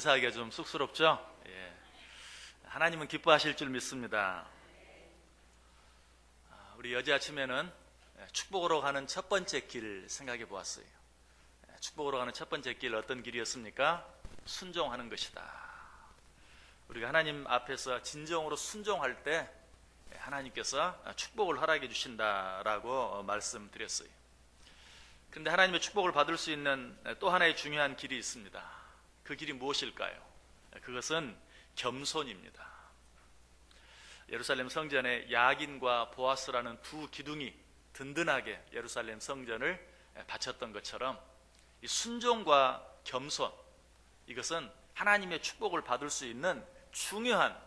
인사하기가 좀 쑥스럽죠? 예. 하나님은 기뻐하실 줄 믿습니다. 우리 여제 아침에는 축복으로 가는 첫 번째 길 생각해 보았어요. 축복으로 가는 첫 번째 길 어떤 길이었습니까? 순종하는 것이다. 우리가 하나님 앞에서 진정으로 순종할 때 하나님께서 축복을 허락해 주신다라고 말씀드렸어요. 그런데 하나님의 축복을 받을 수 있는 또 하나의 중요한 길이 있습니다. 그 길이 무엇일까요? 그것은 겸손입니다. 예루살렘 성전에 야긴과 보아스라는 두 기둥이 든든하게 예루살렘 성전을 바쳤던 것처럼 이 순종과 겸손, 이것은 하나님의 축복을 받을 수 있는 중요한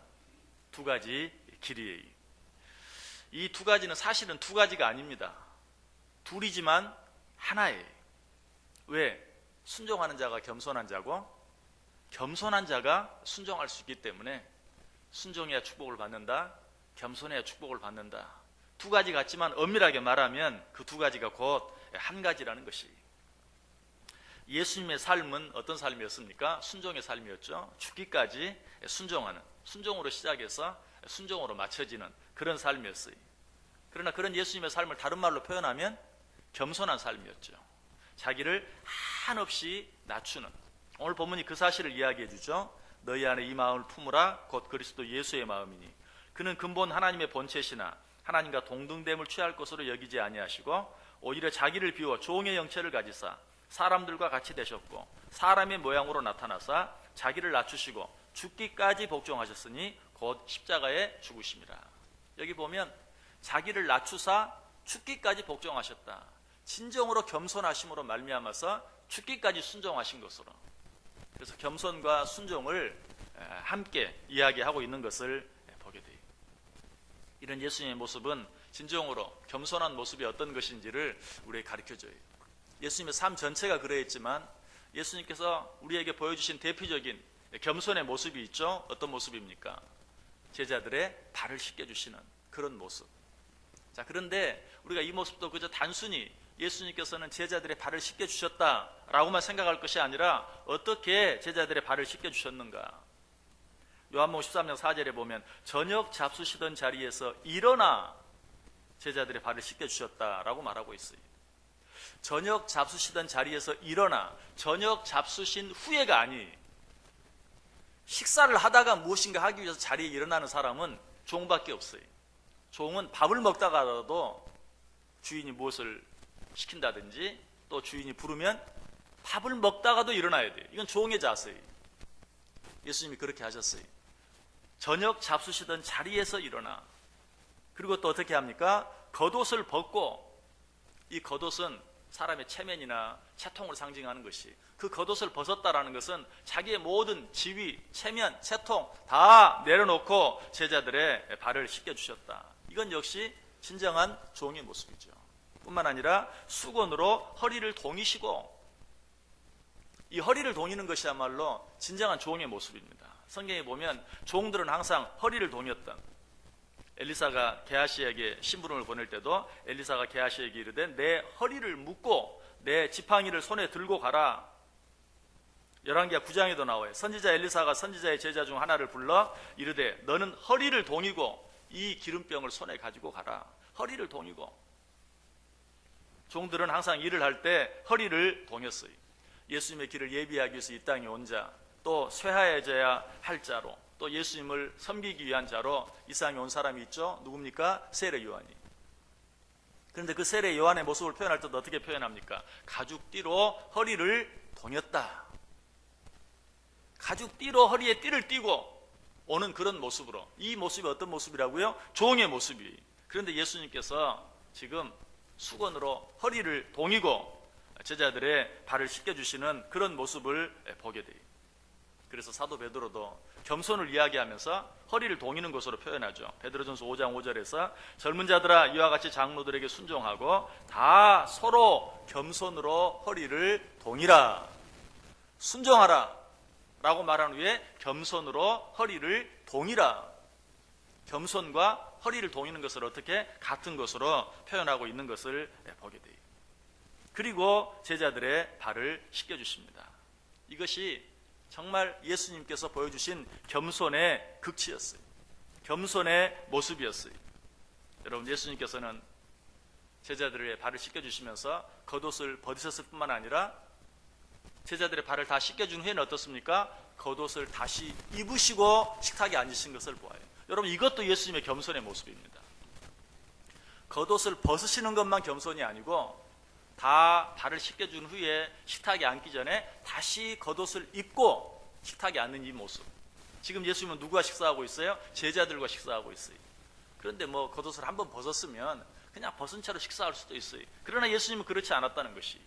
두 가지 길이에요. 이 두 가지는 사실은 두 가지가 아닙니다. 둘이지만 하나예요. 왜? 순종하는 자가 겸손한 자고 겸손한 자가 순종할 수 있기 때문에 순종해야 축복을 받는다, 겸손해야 축복을 받는다. 두 가지 같지만 엄밀하게 말하면 그 두 가지가 곧 한 가지라는 것이. 예수님의 삶은 어떤 삶이었습니까? 순종의 삶이었죠. 죽기까지 순종하는, 순종으로 시작해서 순종으로 마쳐지는 그런 삶이었어요. 그러나 그런 예수님의 삶을 다른 말로 표현하면 겸손한 삶이었죠. 자기를 한없이 낮추는, 오늘 본문이 그 사실을 이야기해 주죠. 너희 안에 이 마음을 품으라 곧 그리스도 예수의 마음이니 그는 근본 하나님의 본체시나 하나님과 동등됨을 취할 것으로 여기지 아니하시고 오히려 자기를 비워 종의 형체를 가지사 사람들과 같이 되셨고 사람의 모양으로 나타나사 자기를 낮추시고 죽기까지 복종하셨으니 곧 십자가에 죽으심이라. 여기 보면 자기를 낮추사 죽기까지 복종하셨다. 진정으로 겸손하심으로 말미암아서 죽기까지 순종하신 것으로. 그래서 겸손과 순종을 함께 이야기하고 있는 것을 보게 돼요. 이런 예수님의 모습은 진정으로 겸손한 모습이 어떤 것인지를 우리에게 가르쳐줘요. 예수님의 삶 전체가 그러했지만 예수님께서 우리에게 보여주신 대표적인 겸손의 모습이 있죠. 어떤 모습입니까? 제자들의 발을 씻겨주시는 그런 모습. 자, 그런데 우리가 이 모습도 그저 단순히 예수님께서는 제자들의 발을 씻겨주셨다라고만 생각할 것이 아니라 어떻게 제자들의 발을 씻겨주셨는가? 요한복음 13장 4절에 보면 저녁 잡수시던 자리에서 일어나 제자들의 발을 씻겨주셨다라고 말하고 있어요. 저녁 잡수시던 자리에서 일어나, 저녁 잡수신 후에가 아니, 식사를 하다가 무엇인가 하기 위해서 자리에 일어나는 사람은 종밖에 없어요. 종은 밥을 먹다가라도 주인이 무엇을 시킨다든지 또 주인이 부르면 밥을 먹다가도 일어나야 돼요. 이건 종의 자세예요. 예수님이 그렇게 하셨어요. 저녁 잡수시던 자리에서 일어나. 그리고 또 어떻게 합니까? 겉옷을 벗고, 이 겉옷은 사람의 체면이나 채통을 상징하는 것이, 그 겉옷을 벗었다라는 것은 자기의 모든 지위, 체면, 채통 다 내려놓고 제자들의 발을 씻겨주셨다. 이건 역시 진정한 종의 모습이죠. 뿐만 아니라 수건으로 허리를 동이시고, 이 허리를 동이는 것이야말로 진정한 종의 모습입니다. 성경에 보면 종들은 항상 허리를 동였던, 엘리사가 게하시에게 심부름을 보낼 때도 엘리사가 게하시에게 이르되 내 허리를 묶고 내 지팡이를 손에 들고 가라. 열왕기하 9장에도 나와요. 선지자 엘리사가 선지자의 제자 중 하나를 불러 이르되 너는 허리를 동이고 이 기름병을 손에 가지고 가라. 허리를 동이고. 종들은 항상 일을 할 때 허리를 동였어요. 예수님의 길을 예비하기 위해서 이 땅에 온 자, 또 쇠하여져야 할 자로, 또 예수님을 섬기기 위한 자로 이 땅에 온 사람이 있죠. 누굽니까? 세례 요한이. 그런데 그 세례 요한의 모습을 표현할 때도 어떻게 표현합니까? 가죽띠로 허리를 동였다. 가죽띠로 허리에 띠를 띠고 오는 그런 모습으로. 이 모습이 어떤 모습이라고요? 종의 모습이. 그런데 예수님께서 지금 수건으로 허리를 동이고 제자들의 발을 씻겨주시는 그런 모습을 보게 돼요. 그래서 사도 베드로도 겸손을 이야기하면서 허리를 동이는 것으로 표현하죠. 베드로전서 5장 5절에서 젊은 자들아 이와 같이 장로들에게 순종하고 다 서로 겸손으로 허리를 동이라. 순종하라 라고 말한 후에 겸손으로 허리를 동이라. 겸손과 허리를 동이는 것을 어떻게 같은 것으로 표현하고 있는 것을 보게 돼요. 그리고 제자들의 발을 씻겨주십니다. 이것이 정말 예수님께서 보여주신 겸손의 극치였어요. 겸손의 모습이었어요. 여러분, 예수님께서는 제자들의 발을 씻겨주시면서 겉옷을 벗으셨을 뿐만 아니라 제자들의 발을 다 씻겨준 후에는 어떻습니까? 겉옷을 다시 입으시고 식탁에 앉으신 것을 보아요. 여러분, 이것도 예수님의 겸손의 모습입니다. 겉옷을 벗으시는 것만 겸손이 아니고 다 발을 씻겨준 후에 식탁에 앉기 전에 다시 겉옷을 입고 식탁에 앉는 이 모습. 지금 예수님은 누구와 식사하고 있어요? 제자들과 식사하고 있어요. 그런데 뭐 겉옷을 한번 벗었으면 그냥 벗은 채로 식사할 수도 있어요. 그러나 예수님은 그렇지 않았다는 것이.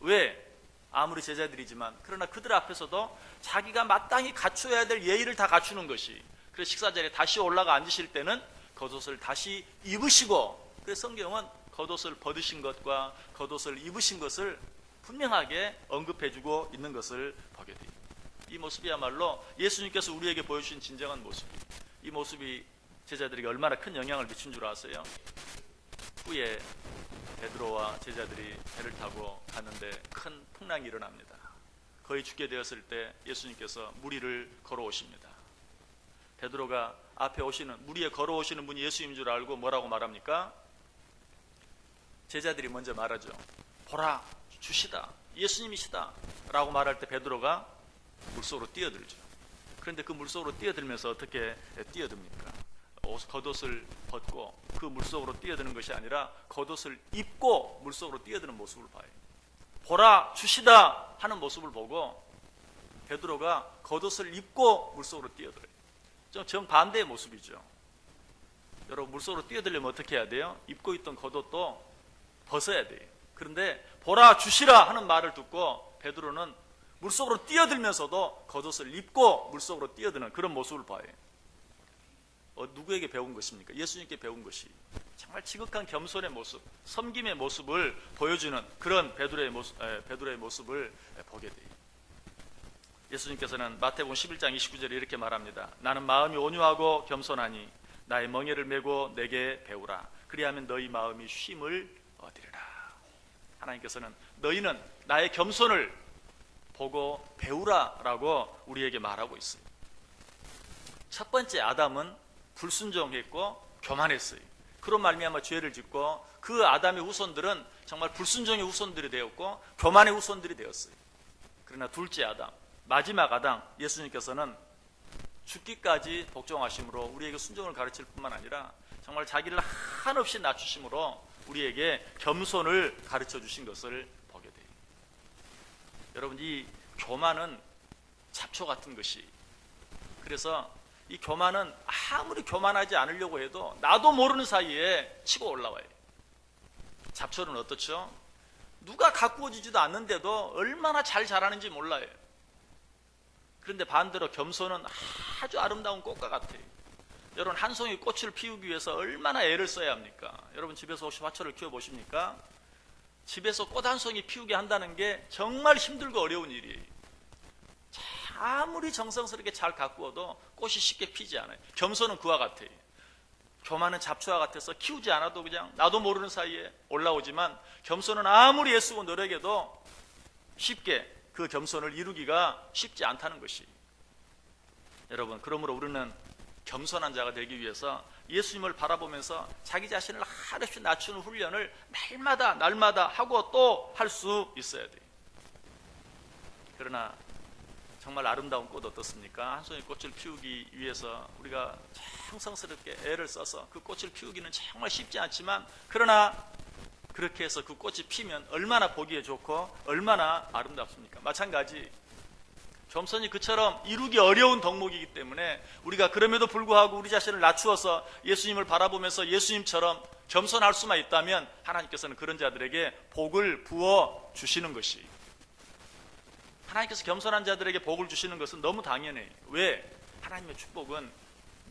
왜? 아무리 제자들이지만 그러나 그들 앞에서도 자기가 마땅히 갖춰야 될 예의를 다 갖추는 것이. 그래서 식사 자리에 다시 올라가 앉으실 때는 겉옷을 다시 입으시고, 그래서 성경은 겉옷을 벗으신 것과 겉옷을 입으신 것을 분명하게 언급해주고 있는 것을 보게 돼요. 이 모습이야말로 예수님께서 우리에게 보여주신 진정한 모습이에요. 이 모습이 제자들에게 얼마나 큰 영향을 미친 줄 아세요? 후에 베드로와 제자들이 배를 타고 가는데 큰 풍랑이 일어납니다. 거의 죽게 되었을 때 예수님께서 물 위를 걸어오십니다. 베드로가 앞에 오시는, 물 위에 걸어오시는 분이 예수님인 줄 알고 뭐라고 말합니까? 제자들이 먼저 말하죠. 보라, 주시다, 예수님이시다 라고 말할 때 베드로가 물속으로 뛰어들죠. 그런데 그 물속으로 뛰어들면서 어떻게 뛰어듭니까? 겉옷을 벗고 그 물속으로 뛰어드는 것이 아니라 겉옷을 입고 물속으로 뛰어드는 모습을 봐요. 보라, 주시다 하는 모습을 보고 베드로가 겉옷을 입고 물속으로 뛰어들어요. 좀 정반대의 모습이죠. 여러분, 물속으로 뛰어들려면 어떻게 해야 돼요? 입고 있던 겉옷도 벗어야 돼요. 그런데 보라, 주시라 하는 말을 듣고 베드로는 물속으로 뛰어들면서도 겉옷을 입고 물속으로 뛰어드는 그런 모습을 봐요. 누구에게 배운 것입니까? 예수님께 배운 것이. 정말 지극한 겸손의 모습, 섬김의 모습을 보여주는 그런 베드로의 모습을 보게 돼요. 예수님께서는 마태복음 11장 29절에 이렇게 말합니다. 나는 마음이 온유하고 겸손하니 나의 멍에를 메고 내게 배우라. 그리하면 너희 마음이 쉼을 얻으리라. 하나님께서는 너희는 나의 겸손을 보고 배우라라고 우리에게 말하고 있어요. 첫 번째 아담은 불순종했고 교만했어요. 그런 말미암아 죄를 짓고 그 아담의 후손들은 정말 불순종의 후손들이 되었고 교만의 후손들이 되었어요. 그러나 둘째 아담, 마지막 아담, 예수님께서는 죽기까지 복종하심으로 우리에게 순종을 가르칠 뿐만 아니라 정말 자기를 한없이 낮추심으로 우리에게 겸손을 가르쳐 주신 것을 보게 돼요. 여러분, 이 교만은 잡초 같은 것이, 그래서 이 교만은 아무리 교만하지 않으려고 해도 나도 모르는 사이에 치고 올라와요. 잡초는 어떻죠? 누가 가꾸어지지도 않는데도 얼마나 잘 자라는지 몰라요. 그런데 반대로 겸손은 아주 아름다운 꽃과 같아요. 여러분, 한 송이 꽃을 피우기 위해서 얼마나 애를 써야 합니까? 여러분, 집에서 혹시 화초를 키워보십니까? 집에서 꽃 한 송이 피우게 한다는 게 정말 힘들고 어려운 일이에요. 아무리 정성스럽게 잘 가꾸어도 꽃이 쉽게 피지 않아요. 겸손은 그와 같아요. 교만은 잡초와 같아서 키우지 않아도 그냥 나도 모르는 사이에 올라오지만 겸손은 아무리 애쓰고 노력해도 쉽게 그 겸손을 이루기가 쉽지 않다는 것이. 여러분, 그러므로 우리는 겸손한 자가 되기 위해서 예수님을 바라보면서 자기 자신을 한없이 낮추는 훈련을 날마다 하고 또 할 수 있어야 돼요. 그러나 정말 아름다운 꽃 어떻습니까? 한 송이 꽃을 피우기 위해서 우리가 정성스럽게 애를 써서 그 꽃을 피우기는 정말 쉽지 않지만, 그러나 그렇게 해서 그 꽃이 피면 얼마나 보기에 좋고 얼마나 아름답습니까? 마찬가지 겸손이 그처럼 이루기 어려운 덕목이기 때문에 우리가 그럼에도 불구하고 우리 자신을 낮추어서 예수님을 바라보면서 예수님처럼 겸손할 수만 있다면 하나님께서는 그런 자들에게 복을 부어 주시는 것이. 하나님께서 겸손한 자들에게 복을 주시는 것은 너무 당연해요. 왜? 하나님의 축복은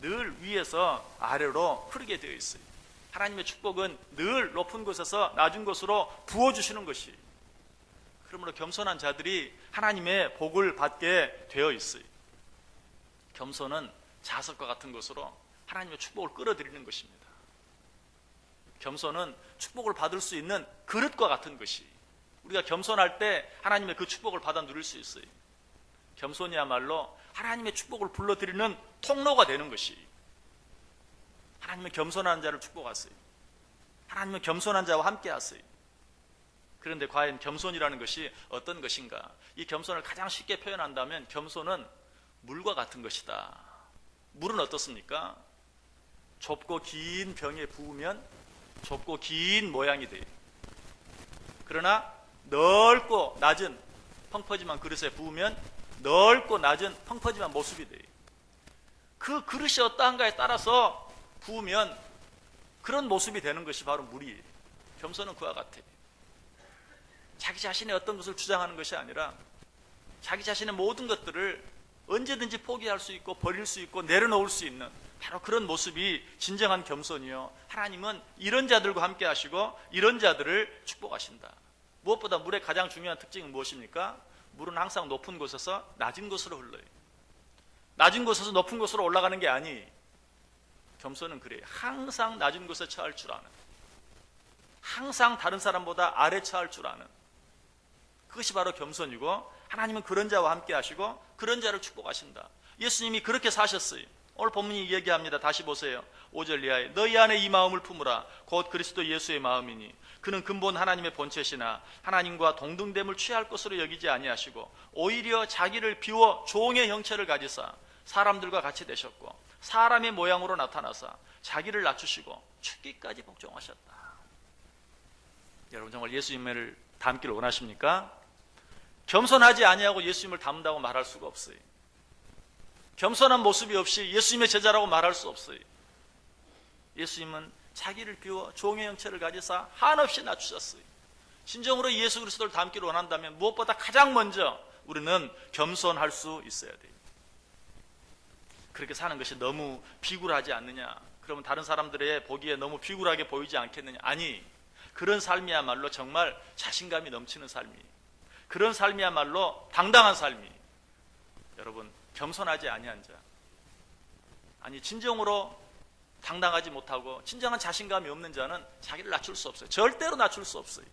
늘 위에서 아래로 흐르게 되어 있어요. 하나님의 축복은 늘 높은 곳에서 낮은 곳으로 부어주시는 것이. 그러므로 겸손한 자들이 하나님의 복을 받게 되어 있어요. 겸손은 자석과 같은 것으로 하나님의 축복을 끌어들이는 것입니다. 겸손은 축복을 받을 수 있는 그릇과 같은 것이. 우리가 겸손할 때 하나님의 그 축복을 받아 누릴 수 있어요. 겸손이야말로 하나님의 축복을 불러들이는 통로가 되는 것이. 하나님은 겸손한 자를 축복하세요. 하나님은 겸손한 자와 함께 하세요. 그런데 과연 겸손이라는 것이 어떤 것인가? 이 겸손을 가장 쉽게 표현한다면 겸손은 물과 같은 것이다. 물은 어떻습니까? 좁고 긴 병에 부으면 좁고 긴 모양이 돼요. 그러나 넓고 낮은 펑퍼짐한 그릇에 부으면 넓고 낮은 펑퍼짐한 모습이 돼요. 그 그릇이 어떠한가에 따라서 부으면 그런 모습이 되는 것이 바로 물이에요. 겸손은 그와 같아요. 자기 자신의 어떤 것을 주장하는 것이 아니라 자기 자신의 모든 것들을 언제든지 포기할 수 있고 버릴 수 있고 내려놓을 수 있는 바로 그런 모습이 진정한 겸손이요. 하나님은 이런 자들과 함께 하시고 이런 자들을 축복하신다. 무엇보다 물의 가장 중요한 특징은 무엇입니까? 물은 항상 높은 곳에서 낮은 곳으로 흘러요. 낮은 곳에서 높은 곳으로 올라가는 게 아니. 겸손은 그래요. 항상 낮은 곳에 처할 줄 아는, 항상 다른 사람보다 아래 처할 줄 아는, 그것이 바로 겸손이고 하나님은 그런 자와 함께 하시고 그런 자를 축복하신다. 예수님이 그렇게 사셨어요. 오늘 본문이 얘기합니다. 다시 보세요. 5절 이하에 너희 안에 이 마음을 품으라. 곧 그리스도 예수의 마음이니 그는 근본 하나님의 본체시나 하나님과 동등됨을 취할 것으로 여기지 아니하시고 오히려 자기를 비워 종의 형체를 가지사 사람들과 같이 되셨고 사람의 모양으로 나타나사 자기를 낮추시고 죽기까지 복종하셨다. 여러분 정말 예수님을 닮기를 원하십니까? 겸손하지 아니하고 예수님을 닮는다고 말할 수가 없어요. 겸손한 모습이 없이 예수님의 제자라고 말할 수 없어요. 예수님은 자기를 비워 종의 형체를 가지사 한없이 낮추셨어요. 진정으로 예수 그리스도를 닮기를 원한다면 무엇보다 가장 먼저 우리는 겸손할 수 있어야 돼요. 그렇게 사는 것이 너무 비굴하지 않느냐? 그러면 다른 사람들의 보기에 너무 비굴하게 보이지 않겠느냐? 아니, 그런 삶이야말로 정말 자신감이 넘치는 삶이에요. 그런 삶이야말로 당당한 삶이에요. 여러분, 겸손하지 아니한 자, 아니 진정으로 당당하지 못하고 진정한 자신감이 없는 자는 자기를 낮출 수 없어요. 절대로 낮출 수 없어요.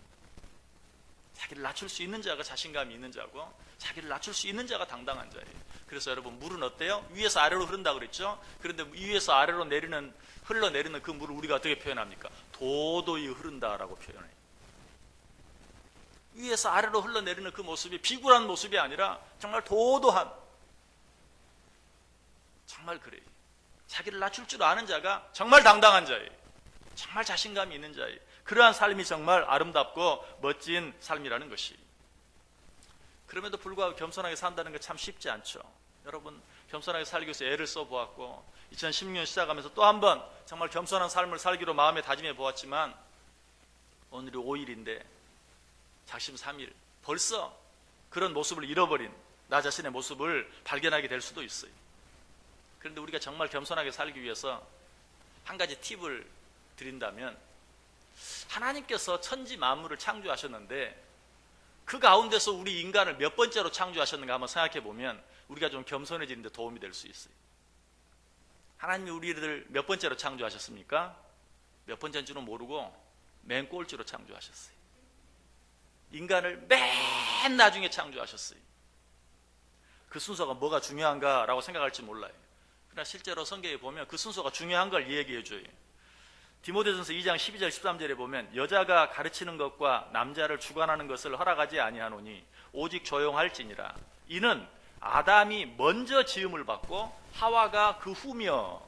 자기를 낮출 수 있는 자가 자신감이 있는 자고 자기를 낮출 수 있는 자가 당당한 자예요. 그래서 여러분 물은 어때요? 위에서 아래로 흐른다고 그랬죠? 그런데 위에서 아래로 흘러내리는 그 물을 우리가 어떻게 표현합니까? 도도히 흐른다라고 표현해요. 위에서 아래로 흘러내리는 그 모습이 비굴한 모습이 아니라 정말 도도한, 정말 그래요. 자기를 낮출 줄 아는 자가 정말 당당한 자예요. 정말 자신감이 있는 자예요. 그러한 삶이 정말 아름답고 멋진 삶이라는 것이. 그럼에도 불구하고 겸손하게 산다는 게 참 쉽지 않죠. 여러분 겸손하게 살기 위해서 애를 써보았고 2016년 시작하면서 또 한 번 정말 겸손한 삶을 살기로 마음에 다짐해 보았지만 오늘이 5일인데 작심 3일 벌써 그런 모습을 잃어버린 나 자신의 모습을 발견하게 될 수도 있어요. 그런데 우리가 정말 겸손하게 살기 위해서 한 가지 팁을 드린다면 하나님께서 천지 만물을 창조하셨는데 그 가운데서 우리 인간을 몇 번째로 창조하셨는가 한번 생각해 보면 우리가 좀 겸손해지는 데 도움이 될 수 있어요. 하나님이 우리를 몇 번째로 창조하셨습니까? 몇 번째인 줄은 모르고 맨 꼴찌로 창조하셨어요. 인간을 맨 나중에 창조하셨어요. 그 순서가 뭐가 중요한가라고 생각할지 몰라요. 그러나 실제로 성경에 보면 그 순서가 중요한 걸 얘기해 줘요. 디모데전서 2장 12절 13절에 보면 여자가 가르치는 것과 남자를 주관하는 것을 허락하지 아니하노니 오직 조용할지니라. 이는 아담이 먼저 지음을 받고 하와가 그 후며.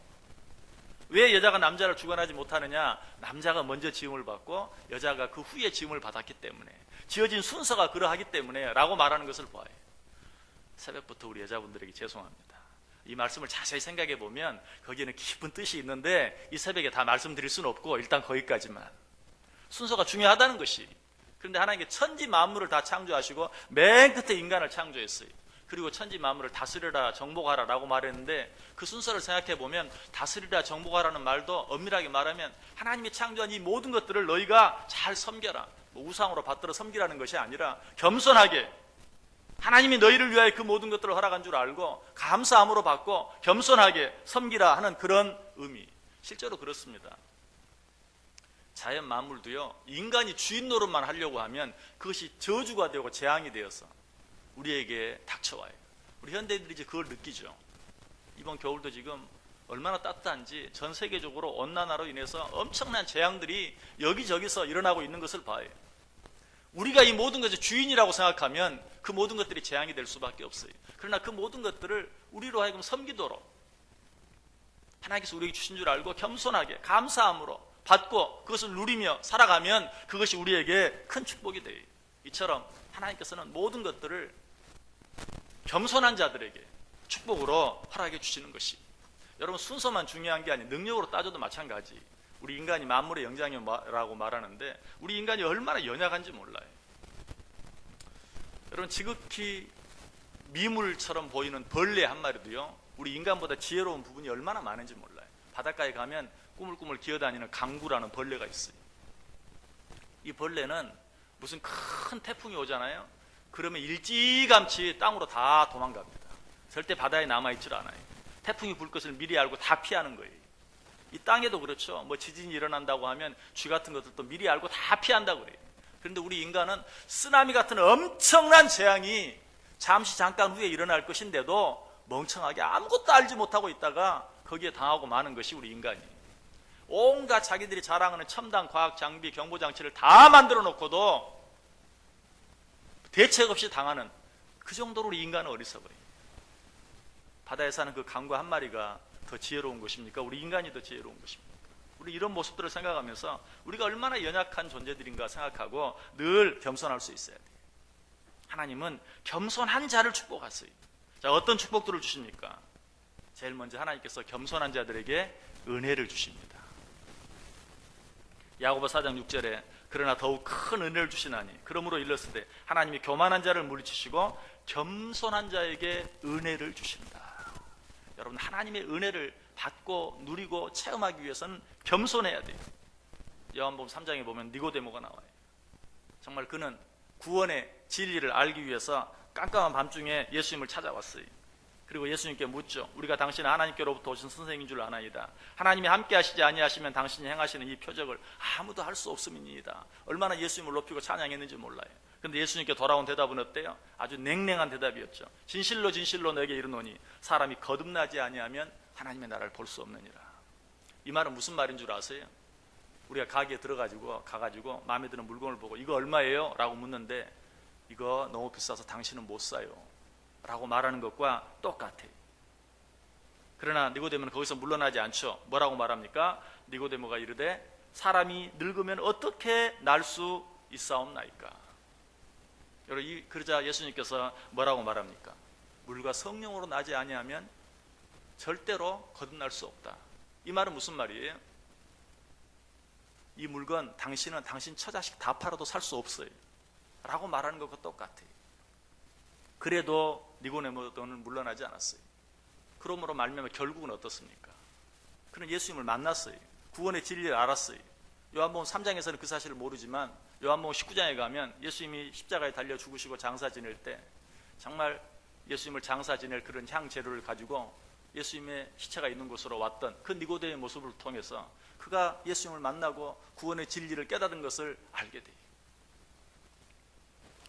왜 여자가 남자를 주관하지 못하느냐? 남자가 먼저 지음을 받고 여자가 그 후에 지음을 받았기 때문에, 지어진 순서가 그러하기 때문에 라고 말하는 것을 봐요. 새벽부터 우리 여자분들에게 죄송합니다. 이 말씀을 자세히 생각해 보면 거기에는 깊은 뜻이 있는데 이 새벽에 다 말씀드릴 수는 없고 일단 거기까지만. 순서가 중요하다는 것이. 그런데 하나님께 천지 만물을 다 창조하시고 맨 끝에 인간을 창조했어요. 그리고 천지 만물을 다스려라 정복하라 라고 말했는데 그 순서를 생각해 보면 다스리라 정복하라는 말도 엄밀하게 말하면 하나님이 창조한 이 모든 것들을 너희가 잘 섬겨라, 우상으로 받들어 섬기라는 것이 아니라 겸손하게 하나님이 너희를 위하여 그 모든 것들을 허락한 줄 알고 감사함으로 받고 겸손하게 섬기라 하는 그런 의미. 실제로 그렇습니다. 자연 만물도요, 인간이 주인 노릇만 하려고 하면 그것이 저주가 되고 재앙이 되어서 우리에게 닥쳐와요. 우리 현대인들이 이제 그걸 느끼죠. 이번 겨울도 지금 얼마나 따뜻한지 전 세계적으로 온난화로 인해서 엄청난 재앙들이 여기저기서 일어나고 있는 것을 봐요. 우리가 이 모든 것의 주인이라고 생각하면 그 모든 것들이 재앙이 될 수밖에 없어요. 그러나 그 모든 것들을 우리로 하여금 섬기도록 하나님께서 우리에게 주신 줄 알고 겸손하게 감사함으로 받고 그것을 누리며 살아가면 그것이 우리에게 큰 축복이 돼요. 이처럼 하나님께서는 모든 것들을 겸손한 자들에게 축복으로 허락해 주시는 것이, 여러분 순서만 중요한 게 아니에요. 능력으로 따져도 마찬가지. 우리 인간이 만물의 영장이라고 말하는데 우리 인간이 얼마나 연약한지 몰라요. 여러분 지극히 미물처럼 보이는 벌레 한 마리도요, 우리 인간보다 지혜로운 부분이 얼마나 많은지 몰라요. 바닷가에 가면 꾸물꾸물 기어다니는 강구라는 벌레가 있어요. 이 벌레는 무슨 큰 태풍이 오잖아요. 그러면 일찌감치 땅으로 다 도망갑니다. 절대 바다에 남아있질 않아요. 태풍이 불 것을 미리 알고 다 피하는 거예요. 이 땅에도 그렇죠. 뭐 지진이 일어난다고 하면 쥐 같은 것들도 미리 알고 다 피한다고 그래요. 그런데 우리 인간은 쓰나미 같은 엄청난 재앙이 잠깐 후에 일어날 것인데도 멍청하게 아무것도 알지 못하고 있다가 거기에 당하고 마는 것이 우리 인간이에요. 온갖 자기들이 자랑하는 첨단 과학 장비, 경보 장치를 다 만들어 놓고도 대책 없이 당하는, 그 정도로 우리 인간은 어리석어요. 바다에 사는 그 강구 한 마리가 더 지혜로운 것입니까? 우리 인간이 더 지혜로운 것입니까? 우리 이런 모습들을 생각하면서 우리가 얼마나 연약한 존재들인가 생각하고 늘 겸손할 수 있어야 돼요. 하나님은 겸손한 자를 축복하세요. 자, 어떤 축복들을 주십니까? 제일 먼저 하나님께서 겸손한 자들에게 은혜를 주십니다. 야고보 4장 6절에 그러나 더욱 큰 은혜를 주시나니 그러므로 일렀을 때 하나님이 교만한 자를 물리치시고 겸손한 자에게 은혜를 주신다. 여러분 하나님의 은혜를 받고 누리고 체험하기 위해서는 겸손해야 돼요. 요한복음 3장에 보면 니고데모가 나와요. 정말 그는 구원의 진리를 알기 위해서 깜깜한 밤중에 예수님을 찾아왔어요. 그리고 예수님께 묻죠. 우리가 당신은 하나님께로부터 오신 선생인 줄 아나이다. 하나님이 함께 하시지 아니하시면 당신이 행하시는 이 표적을 아무도 할 수 없음이니이다. 얼마나 예수님을 높이고 찬양했는지 몰라요. 그런데 예수님께 돌아온 대답은 어때요? 아주 냉랭한 대답이었죠. 진실로 진실로 너에게 이르노니 사람이 거듭나지 아니하면 하나님의 나라를 볼 수 없느니라. 이 말은 무슨 말인 줄 아세요? 우리가 가게에 가가지고 마음에 드는 물건을 보고 이거 얼마예요? 라고 묻는데 이거 너무 비싸서 당신은 못 사요 라고 말하는 것과 똑같아요. 그러나 니고데모는 거기서 물러나지 않죠. 뭐라고 말합니까? 니고데모가 이르되 사람이 늙으면 어떻게 날 수 있사옵나이까. 여러분 그러자 예수님께서 뭐라고 말합니까? 물과 성령으로 나지 아니하면 절대로 거듭날 수 없다. 이 말은 무슨 말이에요? 이 물건 당신은 당신 처자식 다 팔아도 살 수 없어요 라고 말하는 것과 똑같아요. 그래도 니고데모는 물러나지 않았어요. 그러므로 말미암아 결국은 어떻습니까? 그는 예수님을 만났어요. 구원의 진리를 알았어요. 요한복음 3장에서는 그 사실을 모르지만 요한복음 19장에 가면 예수님이 십자가에 달려 죽으시고 장사 지낼 때 정말 예수님을 장사 지낼 그런 향 재료를 가지고 예수님의 시체가 있는 곳으로 왔던 그 니고데모의 모습을 통해서 그가 예수님을 만나고 구원의 진리를 깨달은 것을 알게 돼요.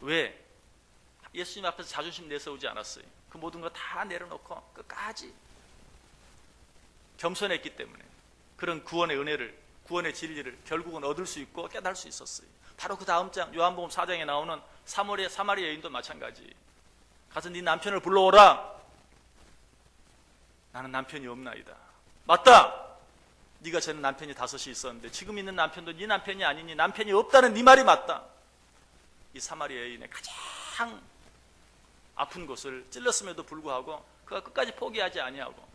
왜? 예수님 앞에서 자존심 내세우지 않았어요. 그 모든 거 다 내려놓고 끝까지 겸손했기 때문에 그런 구원의 은혜를, 구원의 진리를 결국은 얻을 수 있고 깨달을 수 있었어요. 바로 그 다음 장 요한복음 4장에 나오는 사마리아 여인도 마찬가지. 가서 네 남편을 불러오라. 나는 남편이 없나이다. 맞다. 네가 전에 남편이 5이 있었는데 지금 있는 남편도 네 남편이 아니니 남편이 없다는 네 말이 맞다. 이 사마리아 여인의 가장 아픈 곳을 찔렀음에도 불구하고 그가 끝까지 포기하지 아니하고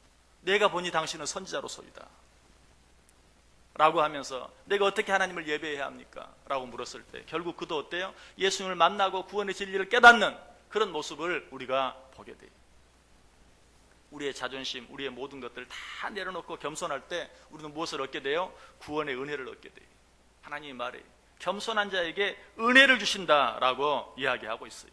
내가 보니 당신은 선지자로소이다 라고 하면서 내가 어떻게 하나님을 예배해야 합니까? 라고 물었을 때 결국 그도 어때요? 예수님을 만나고 구원의 진리를 깨닫는 그런 모습을 우리가 보게 돼요. 우리의 자존심, 우리의 모든 것들을 다 내려놓고 겸손할 때 우리는 무엇을 얻게 돼요? 구원의 은혜를 얻게 돼요. 하나님이 말해요. 겸손한 자에게 은혜를 주신다라고 이야기하고 있어요.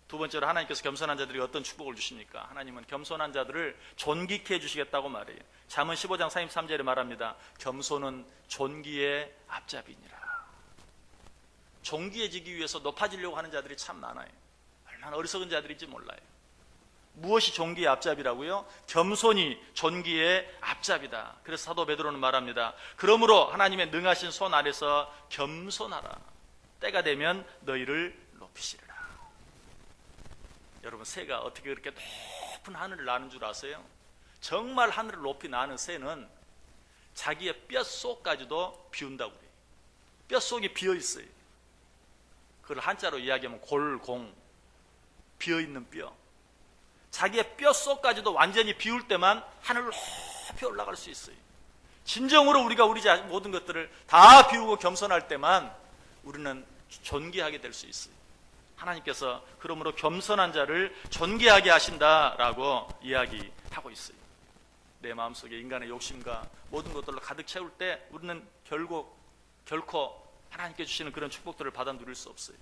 두 번째로 하나님께서 겸손한 자들에게 어떤 축복을 주십니까? 하나님은 겸손한 자들을 존귀케 해주시겠다고 말해요. 잠언 15장 33절에 말합니다. 겸손은 존귀의 앞잡이니라. 존귀해지기 위해서 높아지려고 하는 자들이 참 많아요. 얼마나 어리석은 자들인지 몰라요. 무엇이 존귀의 앞잡이라고요? 겸손이 존귀의 앞잡이다. 그래서 사도 베드로는 말합니다. 그러므로 하나님의 능하신 손 아래서 겸손하라. 때가 되면 너희를 높이시리라. 여러분, 새가 어떻게 그렇게 높은 하늘을 나는 줄 아세요? 정말 하늘을 높이 나는 새는 자기의 뼛속까지도 비운다고 그래요. 뼛속이 비어있어요. 그걸 한자로 이야기하면 골공, 비어있는 뼈. 자기의 뼛속까지도 완전히 비울 때만 하늘을 높이 올라갈 수 있어요. 진정으로 우리가 우리 모든 것들을 다 비우고 겸손할 때만 우리는 존귀하게 될 수 있어요. 하나님께서 그러므로 겸손한 자를 존귀하게 하신다라고 이야기하고 있어요. 내 마음속에 인간의 욕심과 모든 것들로 가득 채울 때 우리는 결코 하나님께 주시는 그런 축복들을 받아 누릴 수 없어요.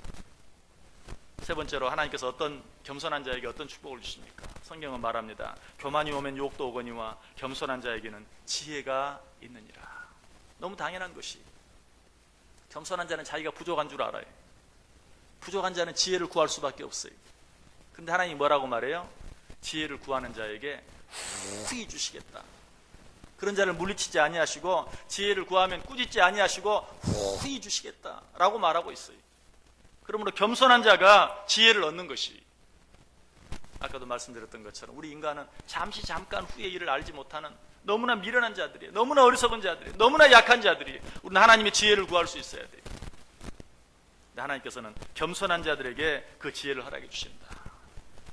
세 번째로 하나님께서 어떤 겸손한 자에게 어떤 축복을 주십니까? 성경은 말합니다. 교만이 오면 욕도 오거니와 겸손한 자에게는 지혜가 있느니라. 너무 당연한 것이, 겸손한 자는 자기가 부족한 줄 알아요. 부족한 자는 지혜를 구할 수밖에 없어요. 근데 하나님이 뭐라고 말해요? 지혜를 구하는 자에게 후히 주시겠다. 그런 자를 물리치지 아니하시고 지혜를 구하면 꾸짖지 아니하시고 후히 주시겠다라고 말하고 있어요. 그러므로 겸손한 자가 지혜를 얻는 것이, 아까도 말씀드렸던 것처럼 우리 인간은 잠깐 후의 일을 알지 못하는 너무나 미련한 자들이에요. 너무나 어리석은 자들이에요. 너무나 약한 자들이에요. 우리는 하나님의 지혜를 구할 수 있어야 돼요. 근데 하나님께서는 겸손한 자들에게 그 지혜를 허락해 주신다.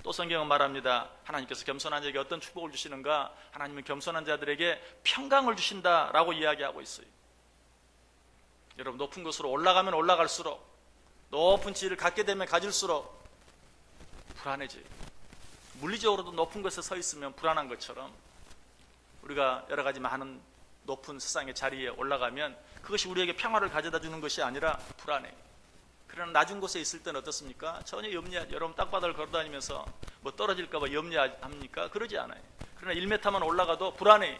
또 성경은 말합니다. 하나님께서 겸손한 자에게 어떤 축복을 주시는가? 하나님은 겸손한 자들에게 평강을 주신다라고 이야기하고 있어요. 여러분, 높은 곳으로 올라가면 올라갈수록, 높은 지위를 갖게 되면 가질수록 불안해져요. 물리적으로도 높은 곳에 서 있으면 불안한 것처럼 우리가 여러 가지 많은 높은 세상의 자리에 올라가면 그것이 우리에게 평화를 가져다 주는 것이 아니라 불안해요. 그러나 낮은 곳에 있을 때는 어떻습니까? 전혀 염려하지. 여러분, 땅바닥을 걸어다니면서 뭐 떨어질까 봐 염려합니까? 그러지 않아요. 그러나 1m만 올라가도 불안해요.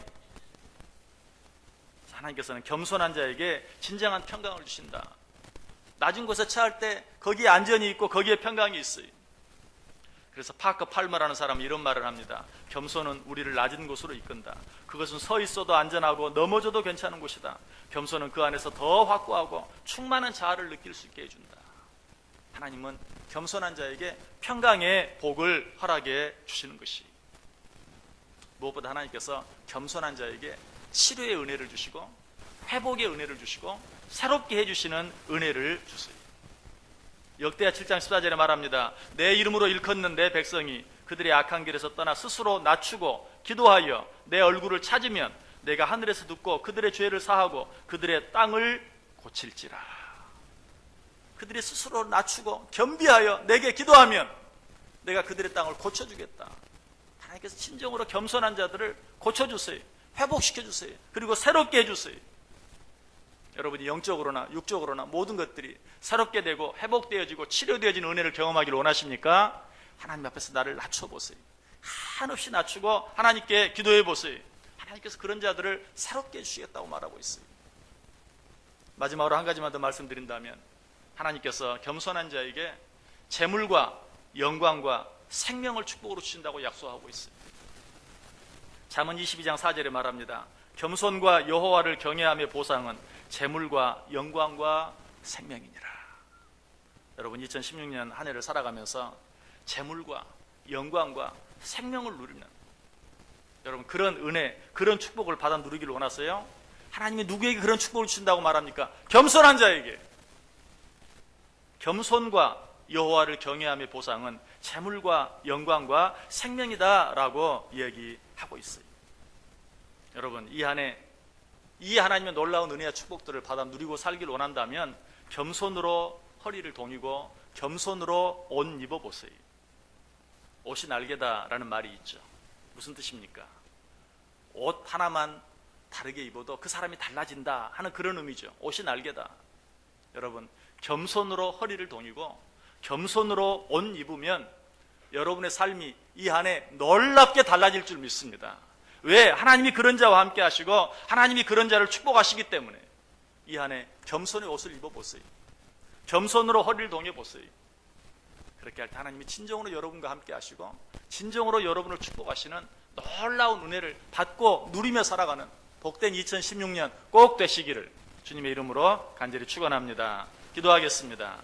하나님께서는 겸손한 자에게 진정한 평강을 주신다. 낮은 곳에 처할 때 거기에 안전이 있고 거기에 평강이 있어요. 그래서 파커 팔머라는 사람은 이런 말을 합니다. 겸손은 우리를 낮은 곳으로 이끈다. 그것은 서 있어도 안전하고 넘어져도 괜찮은 곳이다. 겸손은 그 안에서 더 확고하고 충만한 자아를 느낄 수 있게 해준다. 하나님은 겸손한 자에게 평강의 복을 허락해 주시는 것이, 무엇보다 하나님께서 겸손한 자에게 치료의 은혜를 주시고 회복의 은혜를 주시고 새롭게 해주시는 은혜를 주세요. 역대하 7장 14절에 말합니다. 내 이름으로 일컫는 내 백성이 그들의 악한 길에서 떠나 스스로 낮추고 기도하여 내 얼굴을 찾으면 내가 하늘에서 듣고 그들의 죄를 사하고 그들의 땅을 고칠지라. 그들이 스스로 낮추고 겸비하여 내게 기도하면 내가 그들의 땅을 고쳐주겠다. 하나님께서 진정으로 겸손한 자들을 고쳐주세요. 회복시켜주세요. 그리고 새롭게 해주세요. 여러분이 영적으로나 육적으로나 모든 것들이 새롭게 되고 회복되어지고 치료되어지는 은혜를 경험하기를 원하십니까? 하나님 앞에서 나를 낮춰보세요. 한없이 낮추고 하나님께 기도해보세요. 하나님께서 그런 자들을 새롭게 해주시겠다고 말하고 있어요. 마지막으로 한 가지만 더 말씀드린다면, 하나님께서 겸손한 자에게 재물과 영광과 생명을 축복으로 주신다고 약속하고 있어요. 잠언 22장 4절에 말합니다. 겸손과 여호와를 경외함의 보상은 재물과 영광과 생명이니라. 여러분, 2016년 한 해를 살아가면서 재물과 영광과 생명을 누리는, 여러분, 그런 은혜, 그런 축복을 받아 누리기를 원하세요? 하나님이 누구에게 그런 축복을 주신다고 말합니까? 겸손한 자에게. 겸손과 여호와를 경외함의 보상은 재물과 영광과 생명이다라고 얘기하고 있어요. 여러분, 이 한 해 이 하나님의 놀라운 은혜와 축복들을 받아 누리고 살기를 원한다면 겸손으로 허리를 동이고 겸손으로 옷 입어보세요. 옷이 날개다라는 말이 있죠. 무슨 뜻입니까? 옷 하나만 다르게 입어도 그 사람이 달라진다 하는 그런 의미죠. 옷이 날개다. 여러분, 겸손으로 허리를 동이고 겸손으로 옷 입으면 여러분의 삶이 이 한 해 놀랍게 달라질 줄 믿습니다. 왜? 하나님이 그런 자와 함께 하시고 하나님이 그런 자를 축복하시기 때문에. 이 한 해 겸손의 옷을 입어보세요. 겸손으로 허리를 동여보세요. 그렇게 할 때 하나님이 진정으로 여러분과 함께 하시고 진정으로 여러분을 축복하시는 놀라운 은혜를 받고 누리며 살아가는 복된 2016년 꼭 되시기를 주님의 이름으로 간절히 축원합니다. 기도하겠습니다.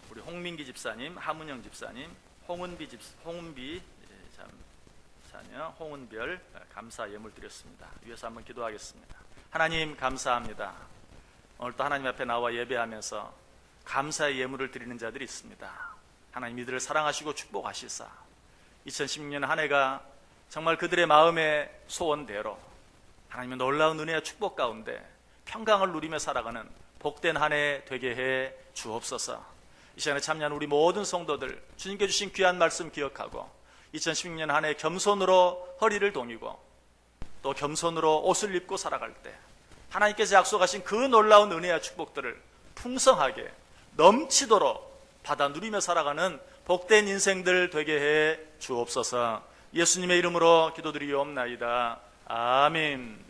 우리 홍민기 집사님, 하문영 집사님, 홍은비 자녀 홍은별 감사 예물 드렸습니다. 위에서 한번 기도하겠습니다. 하나님 감사합니다. 오늘 또 하나님 앞에 나와 예배하면서 감사의 예물을 드리는 자들이 있습니다. 하나님 이들을 사랑하시고 축복하시사 2016년 한 해가 정말 그들의 마음의 소원대로 하나님의 놀라운 은혜와 축복 가운데 평강을 누리며 살아가는 복된 한 해 되게 해 주옵소서. 이 시간에 참여한 우리 모든 성도들 주님께 주신 귀한 말씀 기억하고 2016년 한 해 겸손으로 허리를 동이고 또 겸손으로 옷을 입고 살아갈 때 하나님께서 약속하신 그 놀라운 은혜와 축복들을 풍성하게 넘치도록 받아 누리며 살아가는 복된 인생들 되게 해 주옵소서. 예수님의 이름으로 기도드리옵나이다. 아멘.